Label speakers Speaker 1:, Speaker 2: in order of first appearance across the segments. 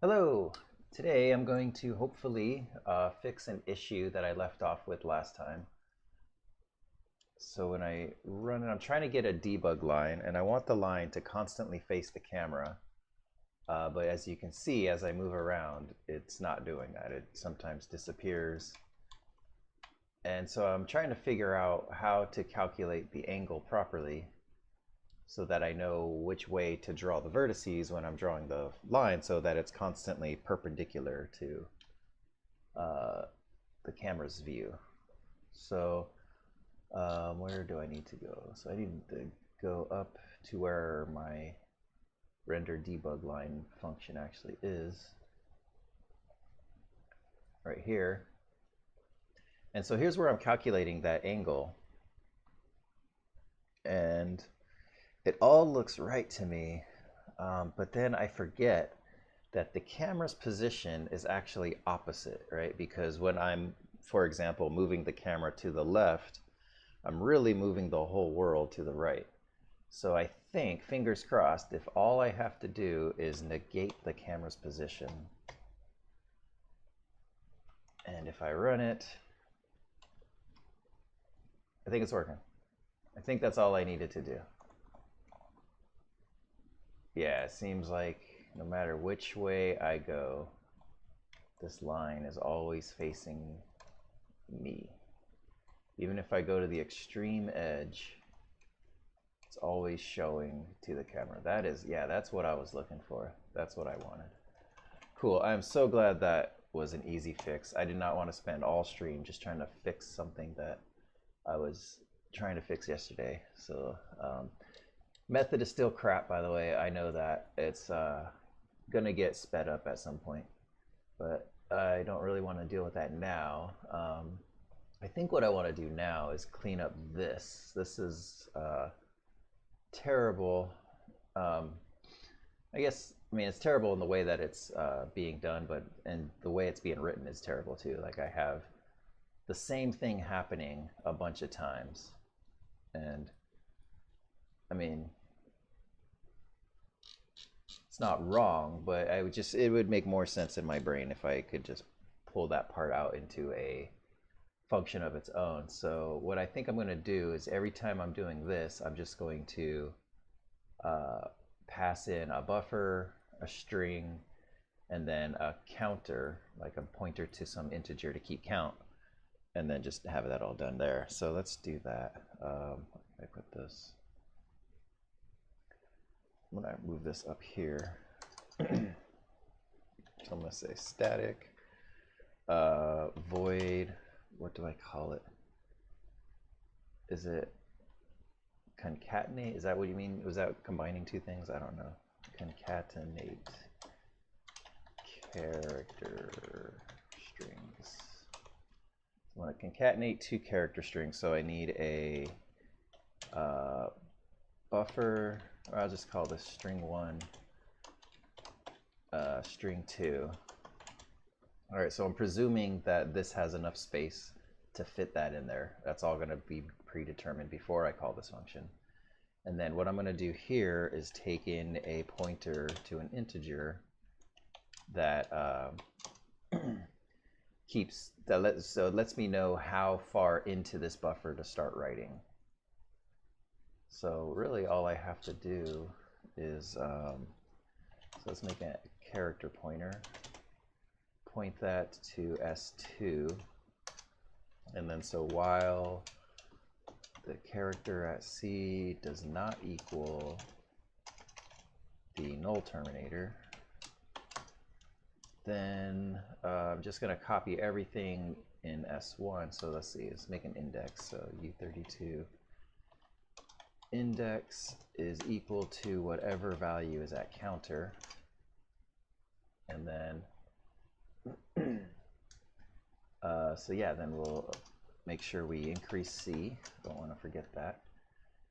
Speaker 1: Hello! Today I'm going to hopefully fix an issue that I left off with last time. So when I run it, I'm trying to get a debug line, and I want the line to constantly face the camera. But as you can see, as I move around, it's not doing that. It sometimes disappears. And so I'm trying to figure out how to calculate the angle properly so that I know which way to draw the vertices when I'm drawing the line so that it's constantly perpendicular to the camera's view. So where do I need to go? So I need to go up to where my render debug line function actually is, right here. And so here's where I'm calculating that angle. And it all looks right to me, but then I forget that the camera's position is actually opposite, right? Because when I'm, for example, moving the camera to the left, I'm really moving the whole world to the right. So I think, fingers crossed, if all I have to do is negate the camera's position, and if I run it, I think it's working. I think that's all I needed to do. Yeah, it seems like no matter which way I go, this line is always facing me. Even if I go to the extreme edge, it's always showing to the camera. That is, yeah, that's what I was looking for. That's what I wanted. Cool, I'm so glad that was an easy fix. I did not want to spend all stream just trying to fix something that I was trying to fix yesterday. So, method is still crap, by the way. I know that. It's gonna get sped up at some point, but I don't really want to deal with that now. I think what I want to do now is clean up this. This is terrible. I guess, I mean, it's terrible in the way that it's being done, but and the way it's being written is terrible too. Like I have the same thing happening a bunch of times, and I mean, it's not wrong, but I would just, it would make more sense in my brain if I could just pull that part out into a function of its own. So what I think I'm going to do is every time I'm doing this, I'm just going to pass in a buffer, a string, and then a counter, like a pointer to some integer to keep count, and then just have that all done there. So let's do that. I put this. I'm going to move this up here. So I'm going to say static void, what do I call it? Is it concatenate? Is that what you mean? Was that combining two things? I don't know. Concatenate character strings. I want to concatenate two character strings, so I need a buffer, or I'll just call this string 1, string 2. All right, so I'm presuming that this has enough space to fit that in there. That's all going to be predetermined before I call this function. And then what I'm going to do here is take in a pointer to an integer that so it lets me know how far into this buffer to start writing. So really all I have to do is, so let's make a character pointer, point that to S2, and then so while the character at C does not equal the null terminator, then I'm just going to copy everything in S1. So let's see, let's make an index. So U32 index is equal to whatever value is at counter, and then so yeah, then we'll make sure we increase C. Don't want to forget that.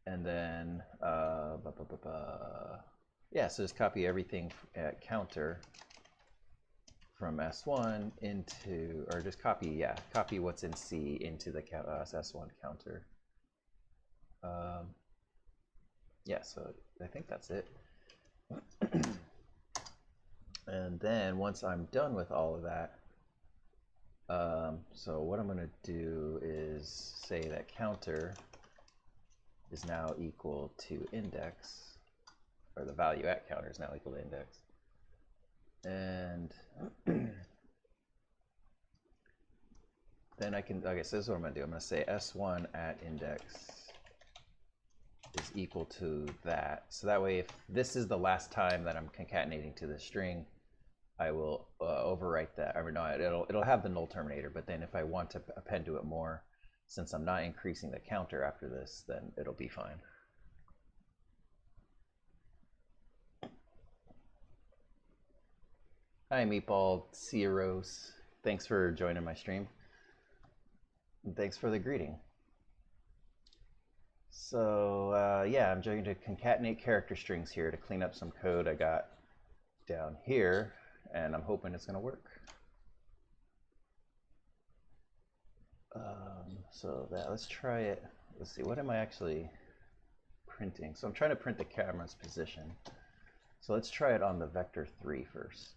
Speaker 1: And then yeah, so just copy everything at counter from S1 into, or just copy, yeah, copy what's in C into the S1 counter. Yeah, so I think that's it. And And then once I'm done with all of that, so what I'm going to do is say that counter is now equal to index, or the value at counter is now equal to index. And then I can, okay, so this is what I'm going to do. I'm going to say S1 at index is equal to that. So that way, if this is the last time that I'm concatenating to the string, I will overwrite that. I mean, no, it'll have the null terminator, but then if I want to append to it more, since I'm not increasing the counter after this, then it'll be fine. Hi, Meatball Cieros. Thanks for joining my stream. And thanks for the greeting. So yeah, I'm going to concatenate character strings here to clean up some code I got down here, and I'm hoping it's going to work. So let's try it. Let's see, what am I actually printing? So I'm trying to print the camera's position. So let's try it on the vector 3 first.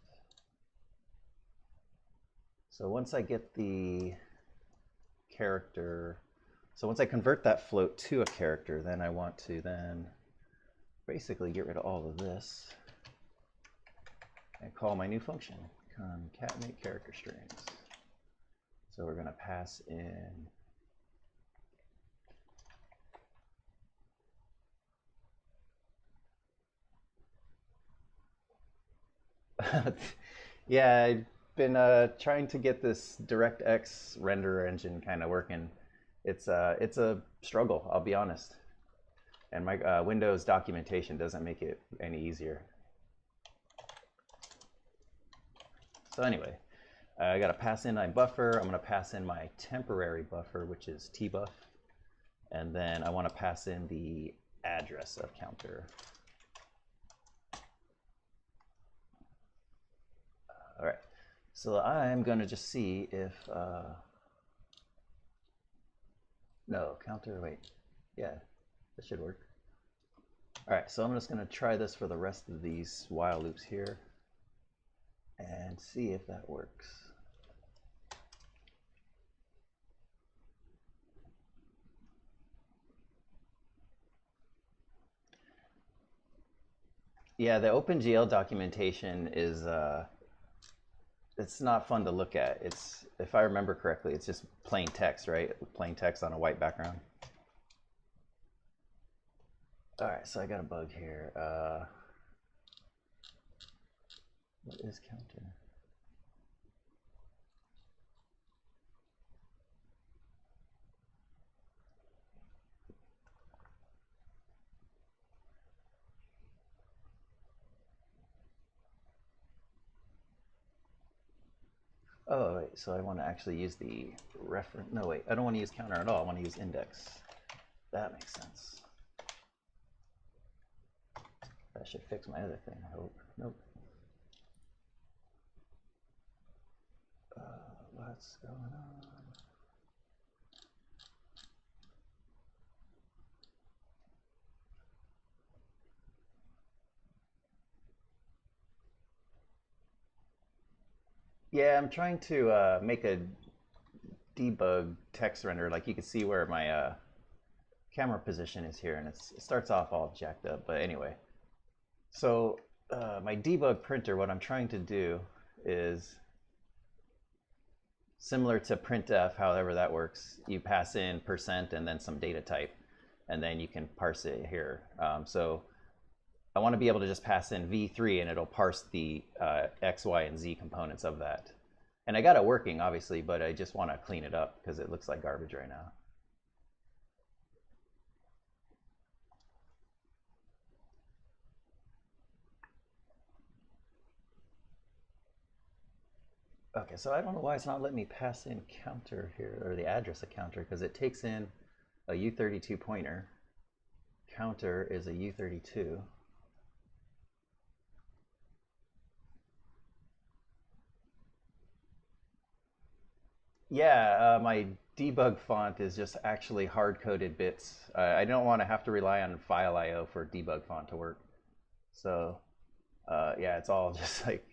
Speaker 1: So once I get the character, so once I convert that float to a character, then I want to then basically get rid of all of this and call my new function, concatenate character strings. So we're going to pass in yeah, I've been trying to get this DirectX renderer engine kind of working. It's a struggle, I'll be honest. And my Windows documentation doesn't make it any easier. So anyway, I got to pass in my buffer. I'm going to pass in my temporary buffer, which is tbuff. And then I want to pass in the address of counter. All right, so I'm going to just see if, no, counter, wait, yeah, that should work. All right, so I'm just going to try this for the rest of these while loops here and see if that works. Yeah, the OpenGL documentation is, it's not fun to look at. It's, if I remember correctly, it's just plain text, right? Plain text on a white background. All right, so I got a bug here. What is counter? Oh, wait, so I want to actually use the reference. No, wait, I don't want to use counter at all. I want to use index. That makes sense. That should fix my other thing, I hope. Nope. What's going on? Yeah, I'm trying to make a debug text render. Like you can see where my camera position is here, and it starts off all jacked up. But anyway, so my debug printer, what I'm trying to do is similar to printf, however that works. You pass in % and then some data type, and then you can parse it here. So I want to be able to just pass in v3 and it'll parse the x, y, and z components of that. And I got it working, obviously, but I just want to clean it up because it looks like garbage right now. Okay, so I don't know why it's not letting me pass in counter here, or the address of counter, because it takes in a U32 pointer. Counter is a U32. Yeah, my debug font is just actually hard-coded bits. I don't want to have to rely on file IO for debug font to work. So yeah, it's all just like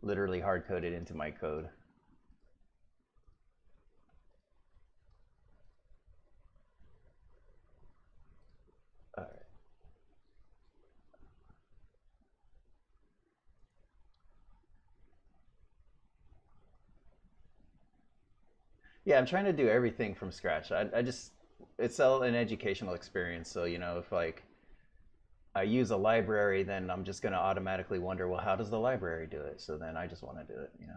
Speaker 1: literally hard-coded into my code. All right. Yeah, I'm trying to do everything from scratch. I just, it's all an educational experience. So, you know, if like I use a library, then I'm just going to automatically wonder, well, how does the library do it? So then I just want to do it, you know.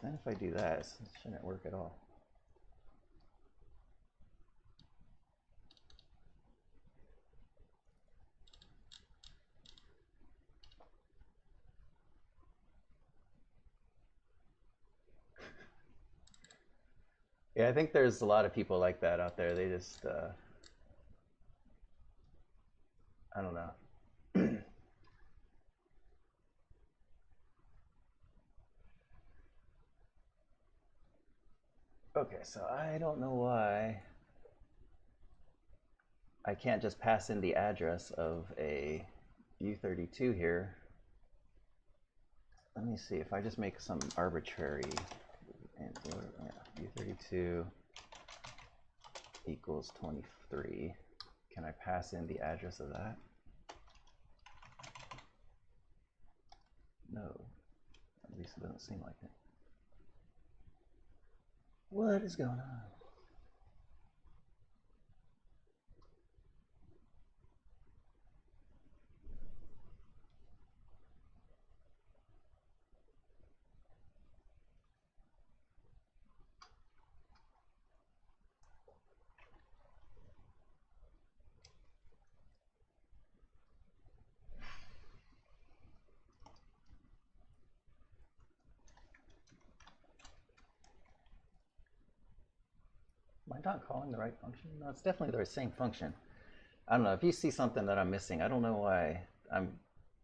Speaker 1: Then if I do that, it shouldn't work at all. Yeah, I think there's a lot of people like that out there. They just, I don't know. Okay, so I don't know why I can't just pass in the address of a U32 here. Let me see if I just make some arbitrary, U32 equals 23. Can I pass in the address of that? No, at least it doesn't seem like it. What is going on? Am I not calling the right function? No, it's definitely the same function. I don't know, if you see something that I'm missing, I don't know why I'm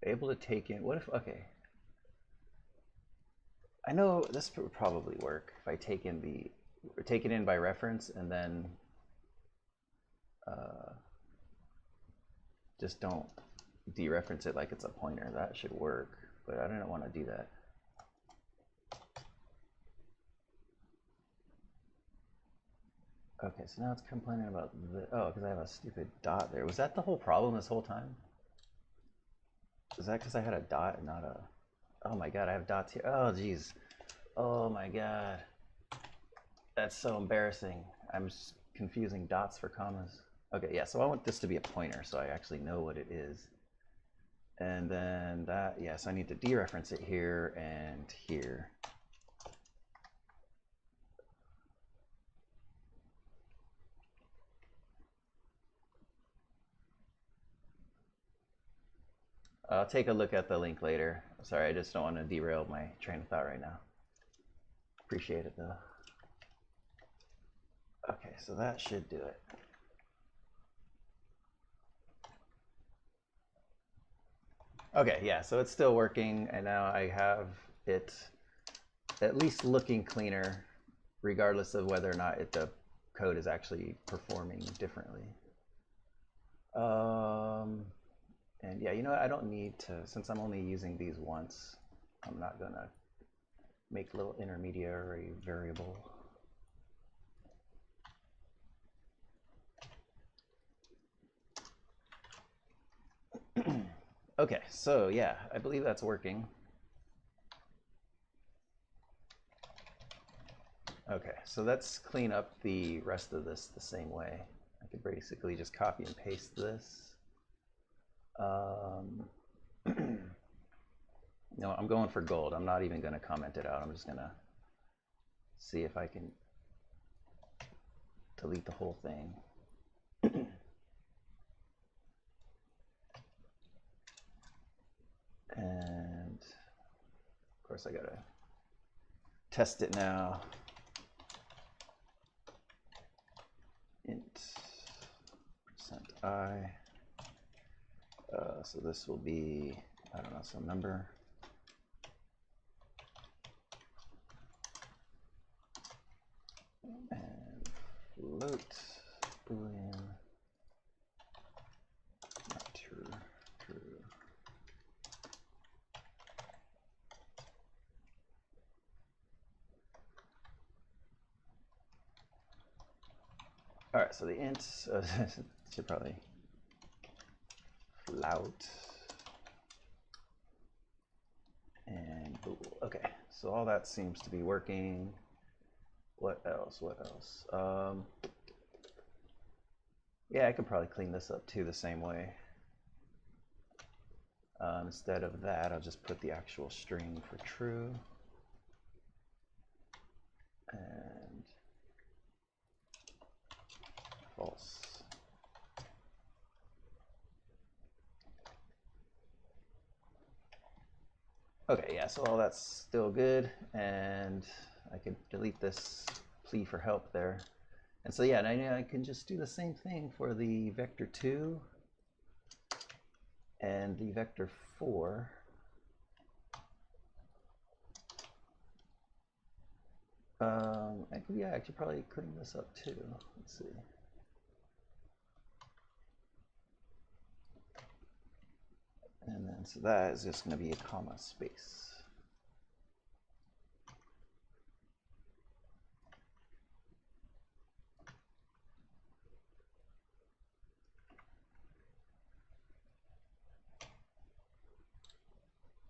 Speaker 1: able to take in, what if, okay. I know this would probably work if I take it in by reference and then just don't dereference it like it's a pointer. That should work, but I don't want to do that. Okay, so now it's complaining about the, oh, because I have a stupid dot there. Was that the whole problem this whole time? Is that because I had a dot and not a, oh my god, I have dots here. Oh geez. Oh my god. That's so embarrassing. I'm just confusing dots for commas. Okay, yeah, so I want this to be a pointer so I actually know what it is. And then that, yes, I need to dereference it here and here. I'll take a look at the link later. Sorry, I just don't want to derail my train of thought right now. Appreciate it though. Okay, so that should do it. Okay, yeah, so it's still working, and now I have it at least looking cleaner, regardless of whether or not the code is actually performing differently. And yeah, you know what? I don't need to, since I'm only using these once, I'm not gonna make a little intermediary variable. Okay, so yeah, I believe that's working. Okay, so let's clean up the rest of this the same way. I could basically just copy and paste this. No, I'm going for gold. I'm not even going to comment it out. I'm just going to see if I can delete the whole thing. And of course I got to test it now. Int %i. So this will be, I don't know, some number. float boolean not true. All right, so the int should probably flout and bool. Okay, so all that seems to be working. What else? Yeah, I could probably clean this up too the same way. Instead of that, I'll just put the actual string for true. And false. Okay, yeah, so all that's still good, and I can delete this plea for help there. And so yeah, now I can just do the same thing for the vector 2 and the vector 4. I could probably clean this up too. Let's see. And then, so that is just going to be a comma space.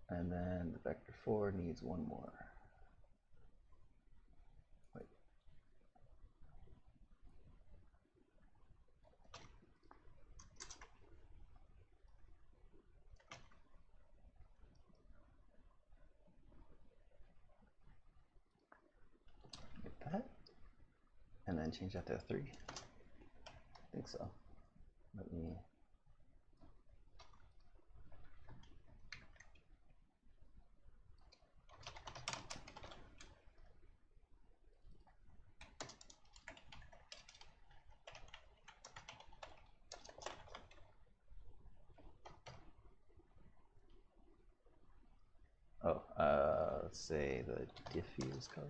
Speaker 1: And then the vector 4 needs one more. Wait. Get that. And then change that to 3. I think so. Let me. Oh, let's say the diffuse color.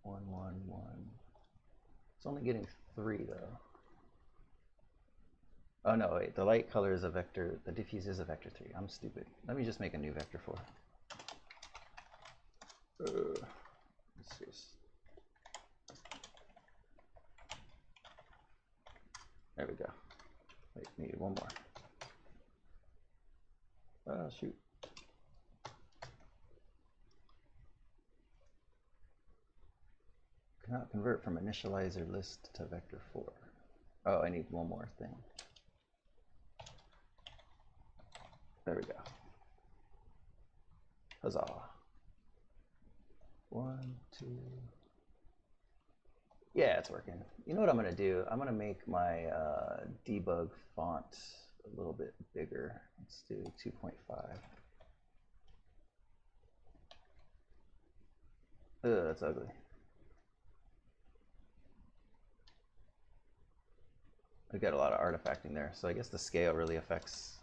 Speaker 1: One. It's only getting 3 though. Oh no, wait, the light color is a vector, the diffuse is a vector 3. I'm stupid. Let me just make a new vector 4. Let's see. There we go. Wait, needed one more. Oh, shoot. Cannot convert from initializer list to vector 4. Oh, I need one more thing. There we go. Huzzah. 1, 2. Yeah, it's working. You know what I'm going to do? I'm going to make my debug font a little bit bigger. Let's do 2.5. Ugh, that's ugly. I got a lot of artifacting there, so I guess the scale really affects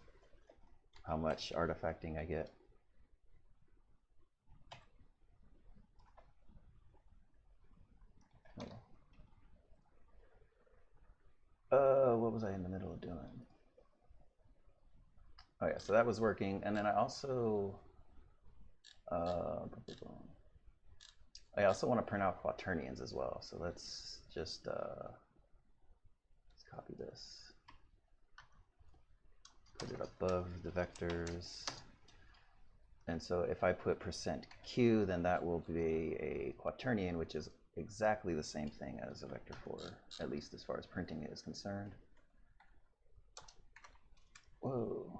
Speaker 1: how much artifacting I get. What was I in the middle of doing? Oh yeah, so that was working, and then I also want to print out quaternions as well. So let's just let's copy this, put it above the vectors, and so if I put %q, then that will be a quaternion, which is exactly the same thing as a vector 4, at least as far as printing it is concerned. Whoa.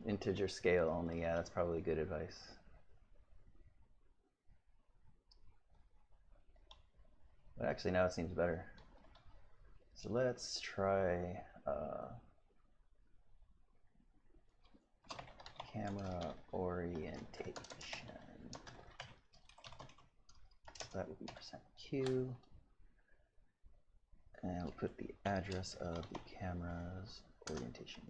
Speaker 1: Integer scale only, yeah, that's probably good advice. But actually now it seems better. So let's try camera orientation. that would be %q. And we'll put the address of the camera's orientation.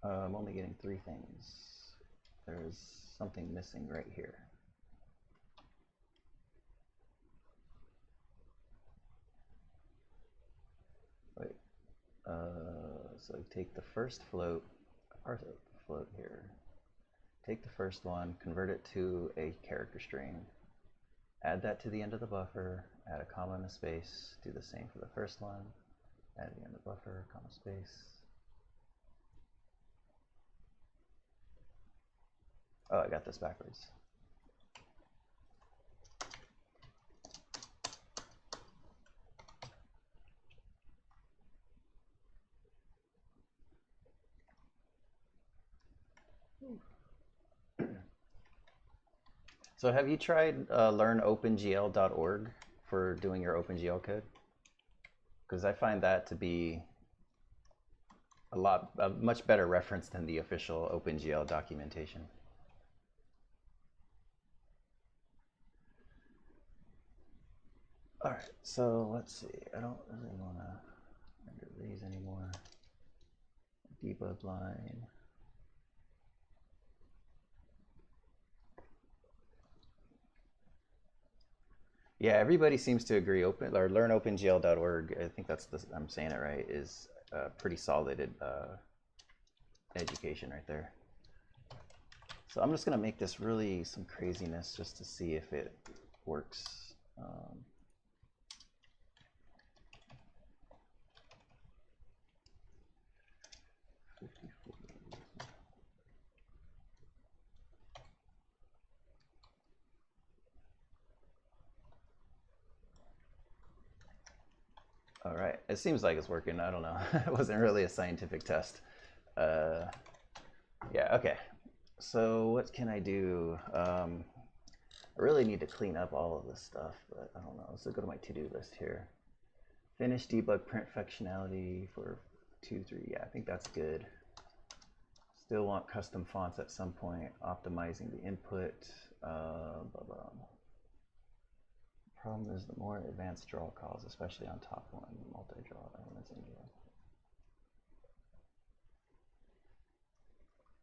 Speaker 1: I'm only getting 3 things. There's something missing right here. Wait. So take the first float, parse out the float here. Take the first one, convert it to a character string. Add that to the end of the buffer, add a comma and a space. Do the same for the first one. Add the end of the buffer, comma, space. Oh, I got this backwards. So have you tried learnopengl.org for doing your OpenGL code? Because I find that to be a much better reference than the official OpenGL documentation. All right, so let's see. I don't really want to render these anymore. Debug line. Yeah, everybody seems to agree. LearnOpenGL.org, I think that's I'm saying it right, is a pretty solid education right there. So I'm just going to make this really some craziness just to see if it works. All right, it seems like it's working. I don't know. It wasn't really a scientific test. Yeah, okay. So what can I do? I really need to clean up all of this stuff, but I don't know. Let's go to my to-do list here. Finish debug print functionality for 2.3. Yeah, I think that's good. Still want custom fonts at some point. Optimizing the input. Problem is the more advanced draw calls, especially on top one, multi-draw elements in draw.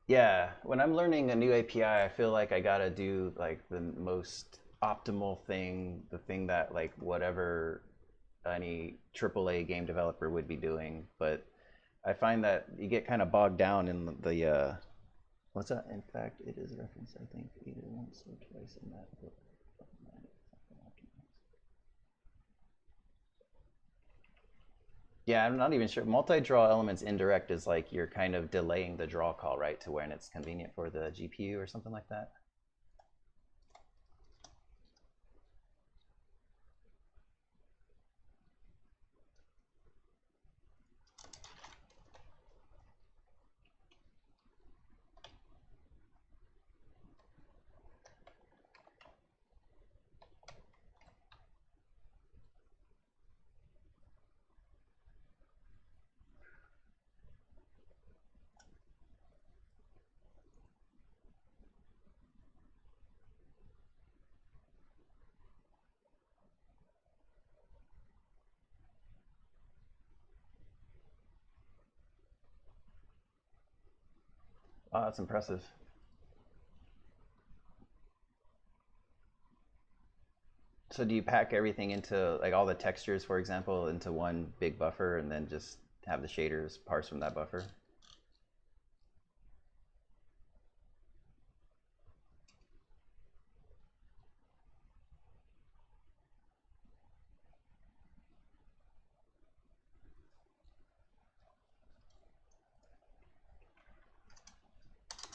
Speaker 1: Yeah, when I'm learning a new API, I feel like I gotta do like the most optimal thing, the thing that like whatever any AAA game developer would be doing. But I find that you get kind of bogged down in the what's that? In fact, it is referenced, I think, either once or twice in that book. Yeah, I'm not even sure. Multi-draw elements indirect is like you're kind of delaying the draw call, right, to when it's convenient for the GPU or something like that. Oh, that's impressive. So do you pack everything into, like all the textures, for example, into one big buffer and then just have the shaders parse from that buffer?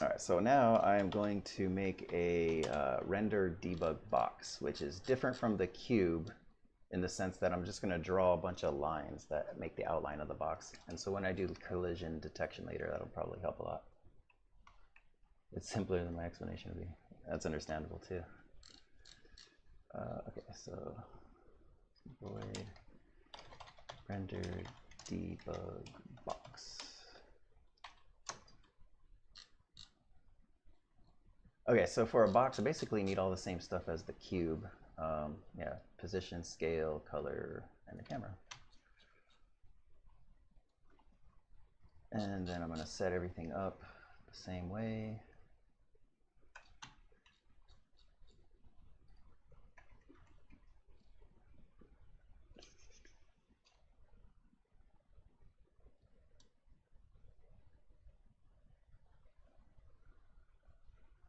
Speaker 1: All right, so now I'm going to make a render debug box, which is different from the cube in the sense that I'm just going to draw a bunch of lines that make the outline of the box. And so when I do collision detection later, that'll probably help a lot. It's simpler than my explanation would be. That's understandable too. Okay, so void render debug box. Okay, so for a box, I basically need all the same stuff as the cube. Yeah, position, scale, color, and the camera. And then I'm going to set everything up the same way.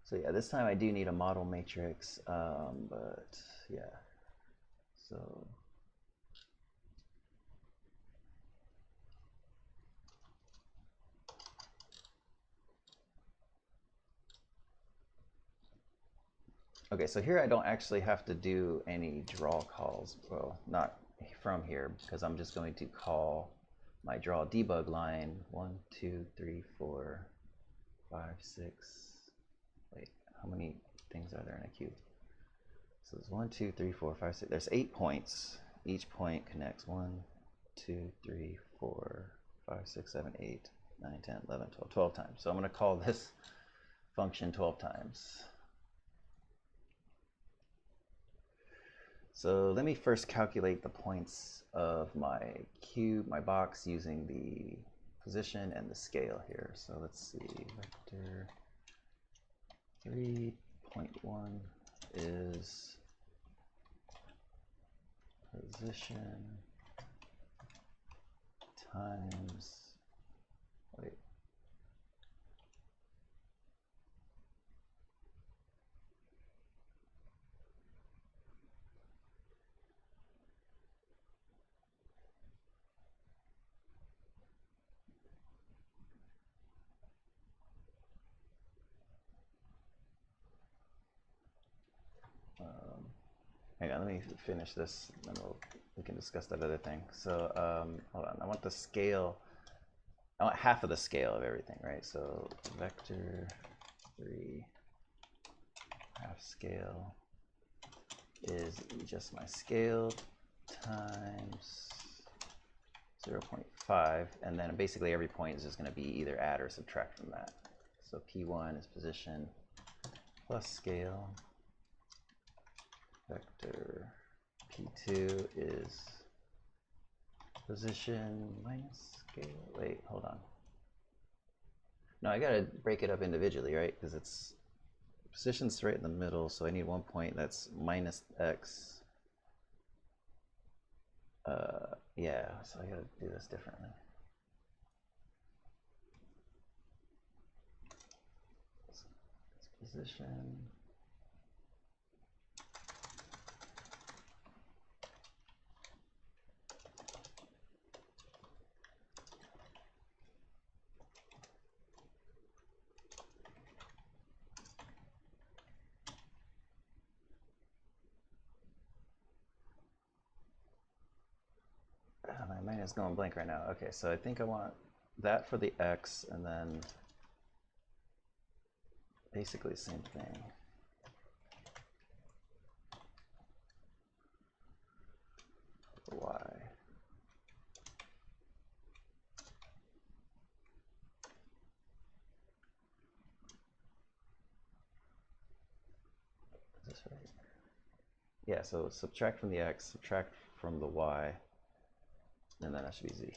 Speaker 1: So yeah, this time I do need a model matrix, but yeah, so. Okay, so here I don't actually have to do any draw calls. Well, not from here, because I'm just going to call my draw debug line 1, 2, 3, 4, 5, 6. Wait, how many things are there in a cube? So there's 1, 2, 3, 4, 5, 6. There's 8 points. Each point connects 1, 2, 3, 4, 5, 6, 7, 8, 9, 10, 11, 12, 12 times. So I'm going to call this function 12 times. So let me first calculate the points of my cube, my box, using the position and the scale here. So let's see, vector 3.1 is position times, wait, hang on, let me finish this, and then we can discuss that other thing. So hold on, I want the scale, I want half of the scale of everything, right? So vector 3 half scale is just my scale times 0.5, and then basically every point is just going to be either add or subtract from that. So P1 is position plus scale. Vector P2 is position minus scale. Wait, hold on. No, I gotta break it up individually, right? Because it's position's right in the middle, so I need one point that's minus x. Yeah, so I gotta do this differently. It's position. My mind is going blank right now. Okay, so I think I want that for the x, and then basically the same thing. The y. Is this right? Yeah, so subtract from the x, subtract from the y, and then that should be z.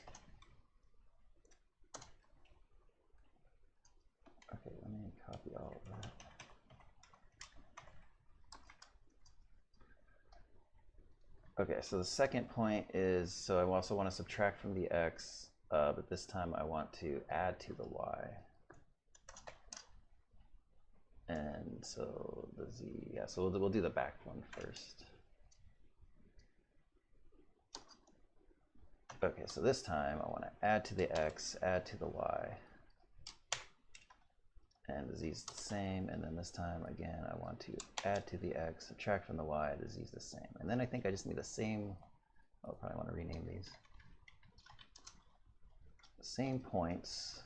Speaker 1: Okay, let me copy all of that. Okay, so the second point is, so I also want to subtract from the x, but this time I want to add to the y. And so the z, yeah, so we'll do the back one first. Okay, so this time I want to add to the x, add to the y. And the z is the same, and then this time again I want to add to the x, subtract from the y, the z is the same. And then I think I just need the same, I'll probably want to rename these. The same points,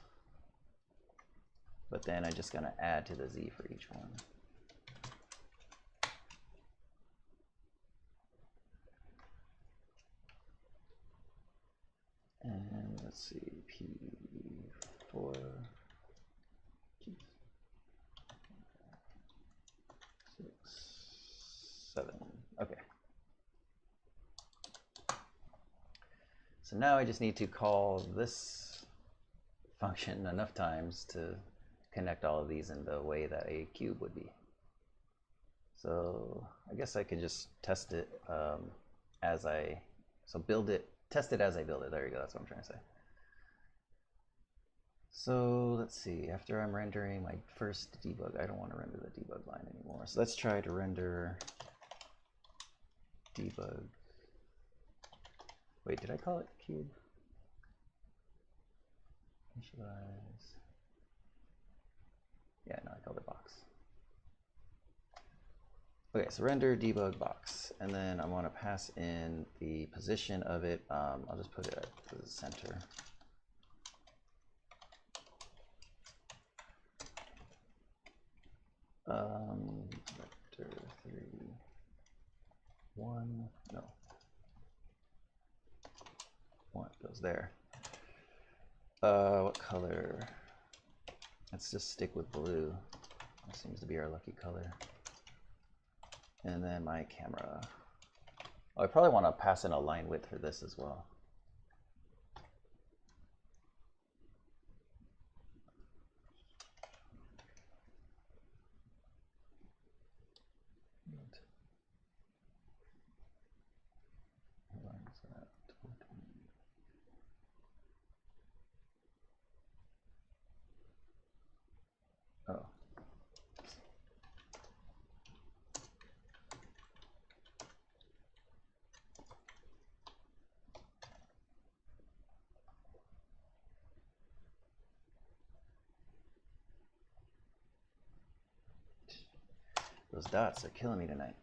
Speaker 1: but then I'm just going to add to the z for each one. let's see, P4, 6, 7. Okay. So now I just need to call this function enough times to connect all of these in the way that a cube would be. So I guess I could just test it test it as I build it. There you go, that's what I'm trying to say. So let's see, after I'm rendering my first debug, I don't want to render the debug line anymore. So let's try to render debug. Wait, did I call it cube? Initialize. Yeah, no, I called it box. Okay, so render debug box, and then I want to pass in the position of it. I'll just put it at the center. Vector 3, 1, no. 1 goes there. What color? Let's just stick with blue. That seems to be our lucky color. And then my camera. Oh, I probably want to pass in a line width for this as well. Oh. Those dots are killing me tonight.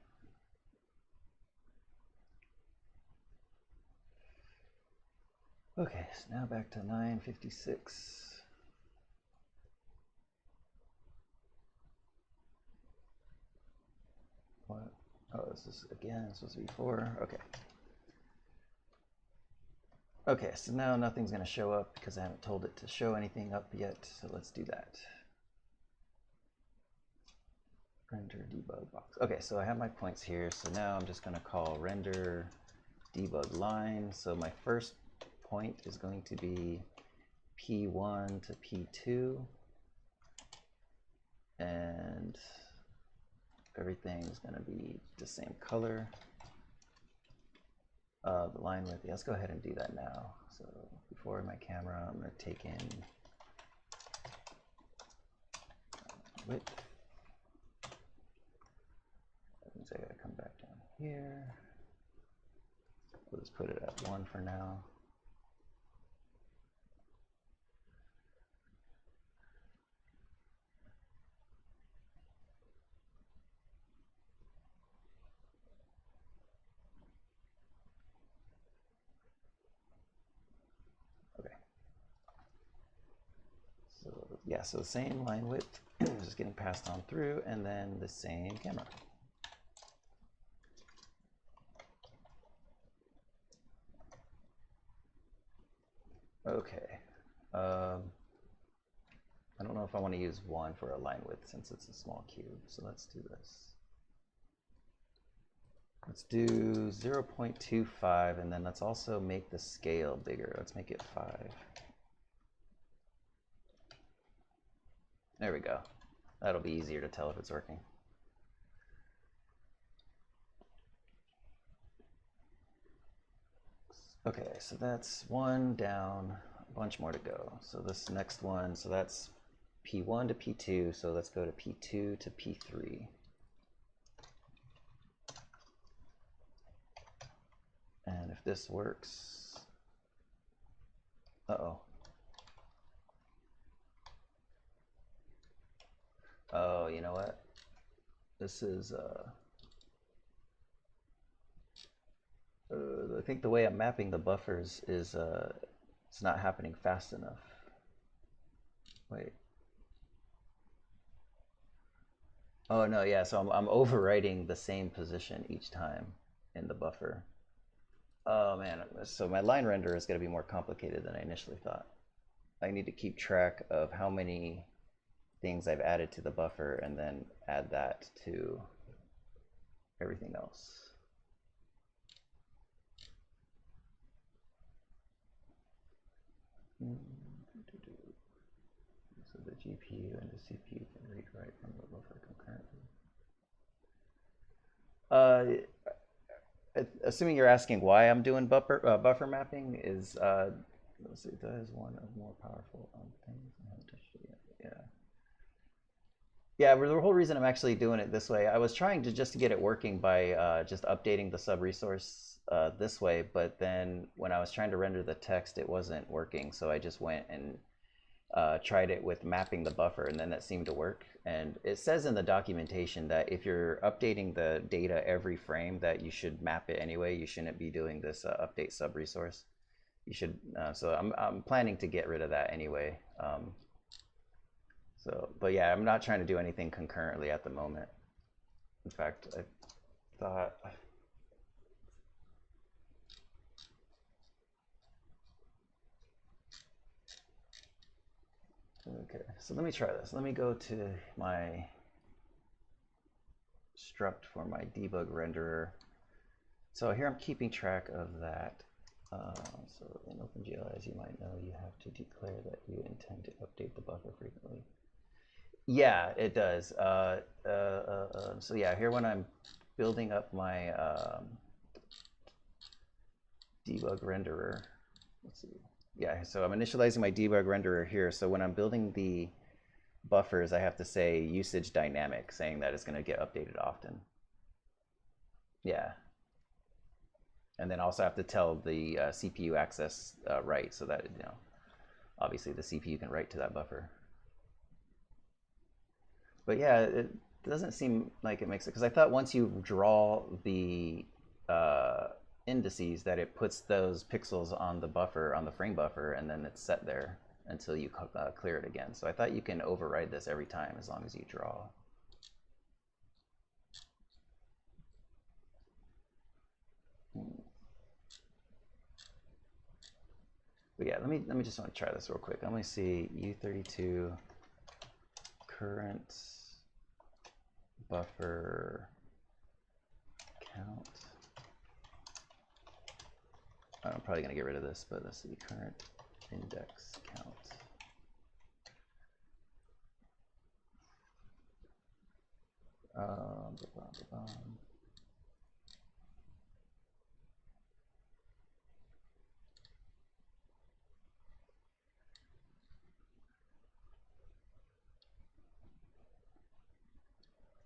Speaker 1: Okay, so now back to 956. What? Oh, this is again supposed to be 4. Okay. Okay, so now nothing's going to show up because I haven't told it to show anything up yet. So let's do that. Render debug box. Okay, so I have my points here. So now I'm just going to call render debug line. So my first point is going to be P1 to P2. And everything's going to be the same color. The line width, yeah, let's go ahead and do that now. So before my camera, I'm going to take in width. That means I got to come back down here. We'll just put it at 1 for now. So yeah, so the same line width, just getting passed on through, and then the same camera. Okay. I don't know if I want to use 1 for a line width since it's a small cube, so let's do this. Let's do 0.25, and then let's also make the scale bigger. Let's make it 5. There we go. That'll be easier to tell if it's working. Okay, so that's 1 down, a bunch more to go. So this next one, so that's P1 to P2, so let's go to P2 to P3. And if this works, uh-oh. Oh, you know what? This is, I think the way I'm mapping the buffers is, it's not happening fast enough. Wait. Oh no, yeah, so I'm overwriting the same position each time in the buffer. Oh man, so my line renderer is going to be more complicated than I initially thought. I need to keep track of how many things I've added to the buffer and then add that to everything else. So the GPU and the CPU can read write from the buffer concurrently. Assuming you're asking why I'm doing buffer mapping, is let's see, that is one of more powerful things I haven't touched it yet. Yeah, the whole reason I'm actually doing it this way, I was trying to just get it working by just updating the sub resource this way, but then when I was trying to render the text, it wasn't working, so I just went and tried it with mapping the buffer, and then that seemed to work. And it says in the documentation that if you're updating the data every frame, that you should map it anyway. You shouldn't be doing this update sub resource. You should. So I'm planning to get rid of that anyway. But yeah, I'm not trying to do anything concurrently at the moment. In fact, I thought. Okay, so let me try this. Let me go to my struct for my debug renderer. So here I'm keeping track of that. So in OpenGL, as you might know, you have to declare that you intend to update the buffer frequently. Yeah, it does. So yeah, here when I'm building up my debug renderer, let's see. Yeah, so I'm initializing my debug renderer here. So when I'm building the buffers, I have to say usage dynamic, saying that it's going to get updated often. Yeah. And then also have to tell the CPU access write, so that, you know, obviously the CPU can write to that buffer. But yeah, it doesn't seem like it makes it, because I thought once you draw the indices that it puts those pixels on the buffer, on the frame buffer, and then it's set there until you clear it again. So I thought you can override this every time as long as you draw. But yeah, let me just want to try this real quick. Let me see U32 current buffer count. I'm probably going to get rid of this, but let's see, current index count.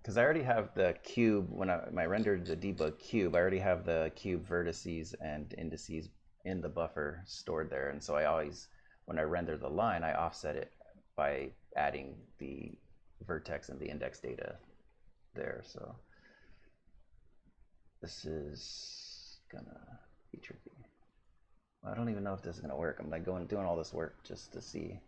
Speaker 1: Because I already have the cube, when I rendered the debug cube, I already have the cube vertices and indices in the buffer stored there. And so I always, when I render the line, I offset it by adding the vertex and the index data there. So this is gonna be tricky. I don't even know if this is gonna work. I'm like doing all this work just to see.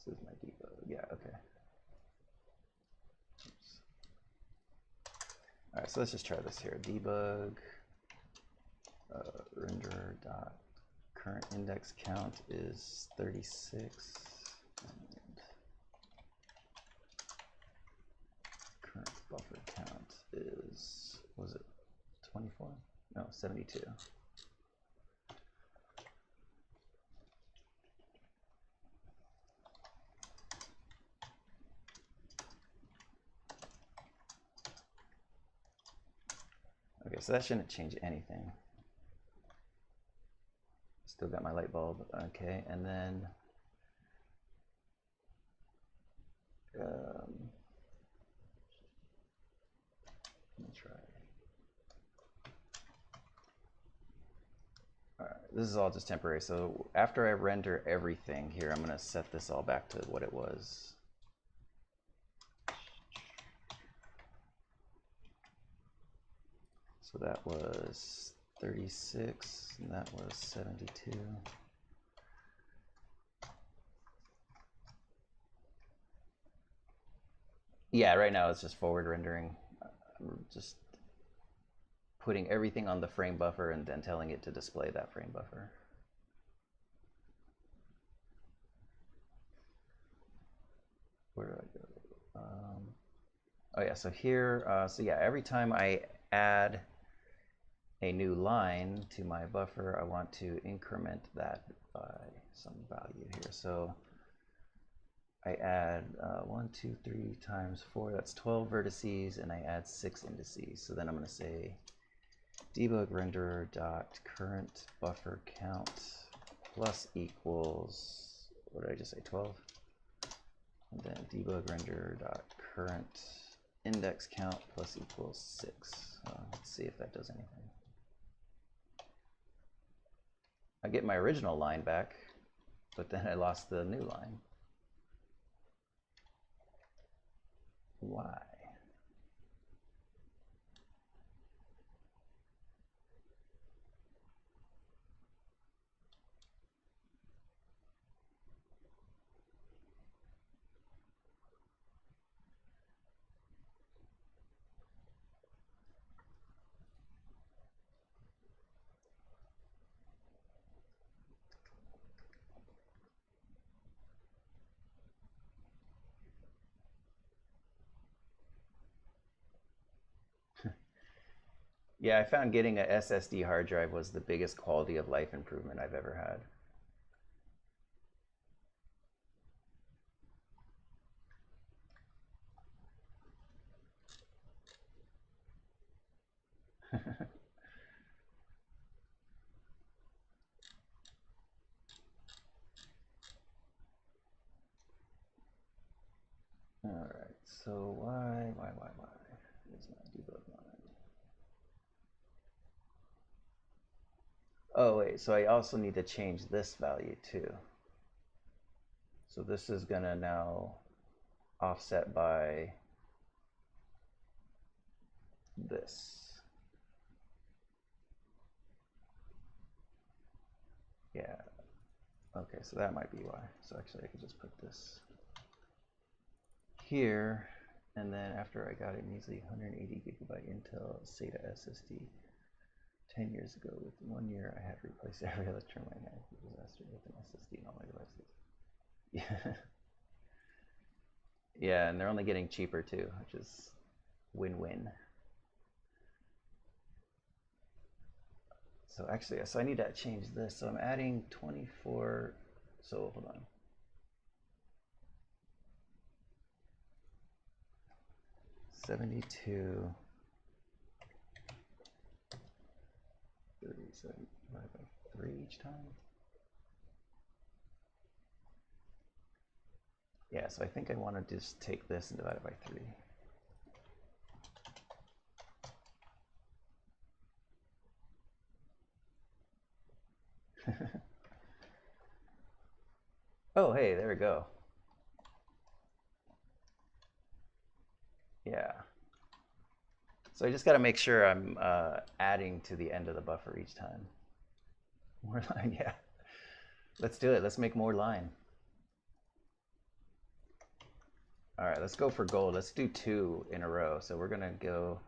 Speaker 1: This is my debug. Yeah, okay. Oops. All right, so let's just try this here. Debug render dot current index count is 36. And current buffer count is, was it 24? No, 72. Okay, so that shouldn't change anything. Still got my light bulb. Okay, and then let me try. All right, this is all just temporary. So after I render everything here, I'm going to set this all back to what it was. So that was 36, and that was 72. Yeah, right now it's just forward rendering. I'm just putting everything on the frame buffer and then telling it to display that frame buffer. Where do I go? Oh yeah, so here, so yeah, every time I add a new line to my buffer, I want to increment that by some value here. So I add 1, 2, 3 times 4, that's 12 vertices, and I add 6 indices. So then I'm going to say debug renderer dot current buffer count plus equals, what did I just say, 12? And then debug renderer dot current index count plus equals 6. Let's see if that does anything. I get my original line back, but then I lost the new line. Why? Yeah, I found getting a SSD hard drive was the biggest quality of life improvement I've ever had. All right, so why? Here's my debug line. Oh wait, so I also need to change this value too. So this is gonna now offset by this. Yeah, okay, so that might be why. So actually I could just put this here, and then after I got a measly 180 gigabyte Intel SATA SSD 10 years ago, with 1 year I had to replace every other term I had. It was a disaster with an SSD in all my devices. Yeah. Yeah, and they're only getting cheaper too, which is win-win. So actually, so I need to change this. So I'm adding 24, so hold on. 72, 37 divided by 3 each time. Yeah, so I think I want to just take this and divide it by 3. Oh, hey, there we go. Yeah. So I just got to make sure I'm adding to the end of the buffer each time. More line, yeah. Let's do it. Let's make more line. All right, let's go for gold. Let's do 2 in a row. So we're going to go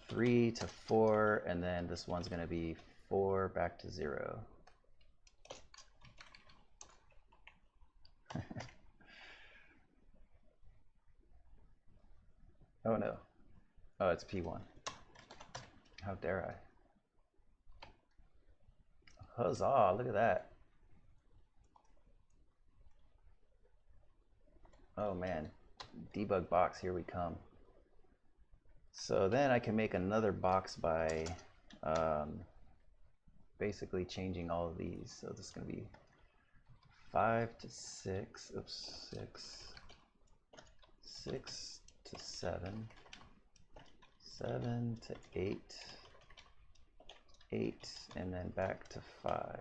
Speaker 1: 3 to 4, and then this one's going to be 4 back to 0. Oh no. Oh, it's P1. How dare I? Huzzah, look at that. Oh man, debug box, here we come. So then I can make another box by basically changing all of these. So this is going to be 5 to 6, oops, 6 to 7, 7 to 8, 8, and then back to 5.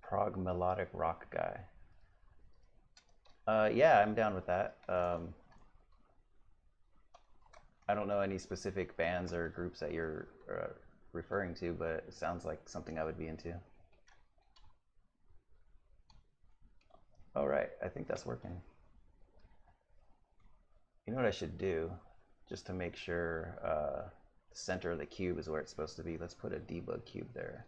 Speaker 1: Prog melodic rock guy. Yeah, I'm down with that. I don't know any specific bands or groups that you're referring to, but it sounds like something I would be into. All right, I think that's working. You know what I should do, just to make sure the center of the cube is where it's supposed to be? Let's put a debug cube there.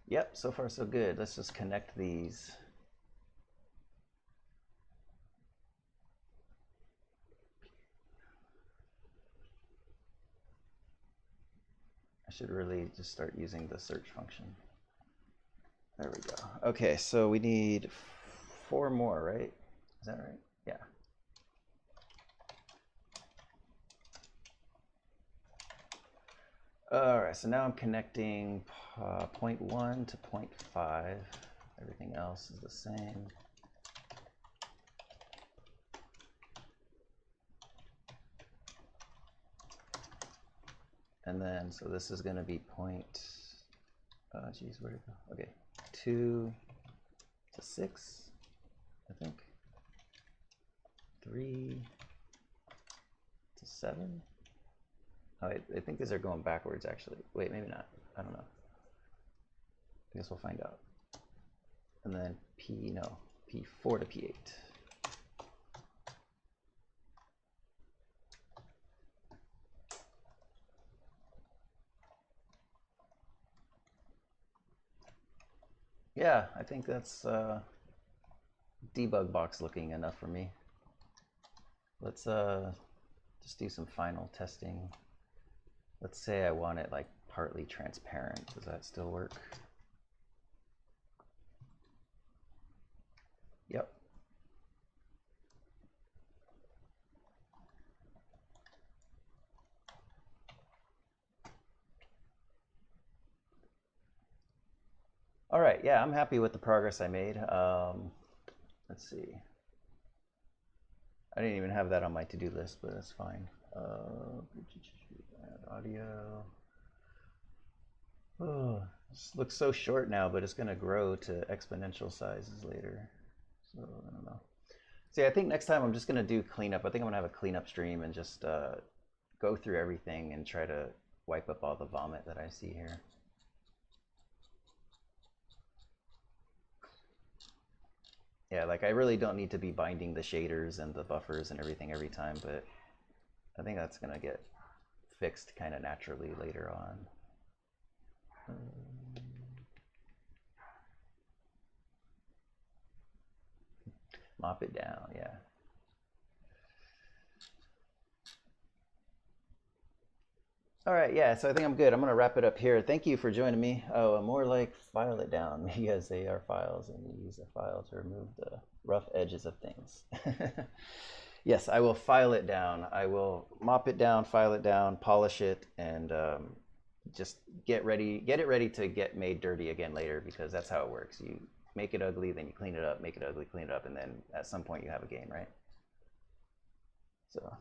Speaker 1: Yep, so far so good. Let's just connect these. I should really just start using the search function. There we go. Okay, so we need 4 more, right? Is that right? Yeah. All right, so now I'm connecting point 1 to point 5. Everything else is the same. And then, so this is going to be point, geez, where'd it go? Okay, 2 to 6, I think. 3 to 7. Oh, I think these are going backwards, actually. Wait, maybe not. I don't know. I guess we'll find out. And then P4 to P8. Yeah, I think that's debug box looking enough for me. Let's just do some final testing. Let's say I want it like partly transparent. Does that still work? Yep. All right, yeah, I'm happy with the progress I made. Let's see. I didn't even have that on my to-do list, but that's fine. Add audio. Oh, this looks so short now, but it's going to grow to exponential sizes later. So I don't know. See, I think next time I'm just going to do cleanup. I think I'm going to have a cleanup stream and just go through everything and try to wipe up all the vomit that I see here. Yeah, like I really don't need to be binding the shaders and the buffers and everything every time, but I think that's going to get fixed kind of naturally later on. Mop it down, yeah. All right, yeah, so I think I'm good. I'm going to wrap it up here. Thank you for joining me. Oh, more like file it down. You guys say AR files, and you use a file to remove the rough edges of things. Yes, I will file it down. I will mop it down, file it down, polish it, and just get it ready to get made dirty again later, because that's how it works. You make it ugly, then you clean it up, make it ugly, clean it up, and then at some point you have a game, right? So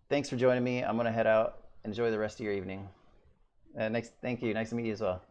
Speaker 1: thanks for joining me. I'm going to head out. Enjoy the rest of your evening. Thank you. Nice to meet you as well.